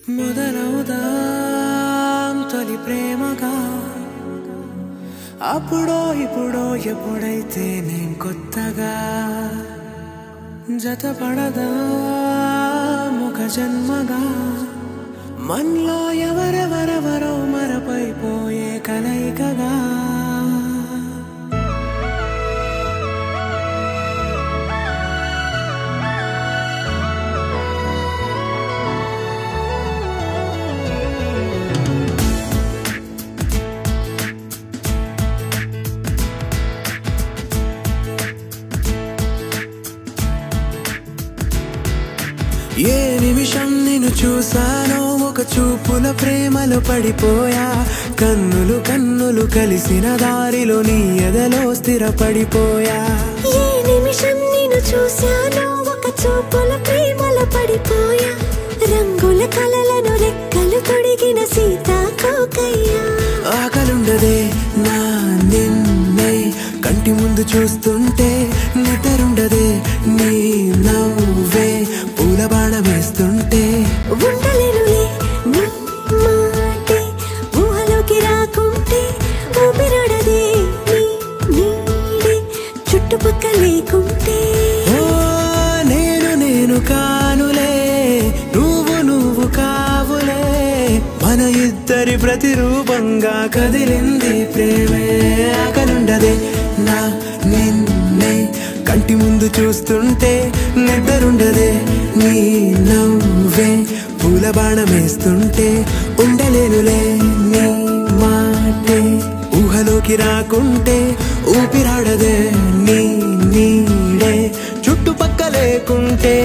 మొదలవుదాం తొలి ప్రేమగా అప్పుడో ఇప్పుడో ఎప్పుడైతే నేను కొత్తగా జతపడదా ముఖ జన్మగా మనలో ఎవరెవరెవరో మరపైపోయే కలయికగా ఏ నిమిషం నిన్ను చూసానో ఒక చూపుల ప్రేమలో పడిపోయా కన్నులు కన్నులు కలిసిన దారిలో నీ ఎదలో స్థిరపడిపోయా ఏ నిమిషం నిన్ను చూసానో ఒక చూపుల ప్రేమలో పడిపోయా రంగుల కలలను రెక్కలు తొడిగిన సీతాకోకయ్యా ఆకలుండదే నా నిన్నే కంటి ముందు చూస్తుంటే నిద్రుండదే నీ నవ్వే పూల బాణం వేస్తుంటే ఉండలేనులే నీ మాటే ఊహలోకి రాకుంటే ఊపిరాడదే నీ నీడే చుట్టుపక్క లేకుంటే నేను కానులే నువ్వు కావులే మన ఇద్దరి ప్రతిరూపంగా కదిలింది ప్రేమే ఆకలుండదే నా నిన్నే కంటి ముందు చూస్తుంటే నిద్రుండదే నీ నవ్వే పూల బాణం వేస్తుంటే ఉండలేనులే నీ మాటే ఊహలోకి రాకుంటే ఊపిరాడదే నీ నీడే చుట్టుపక్క లేకుంటే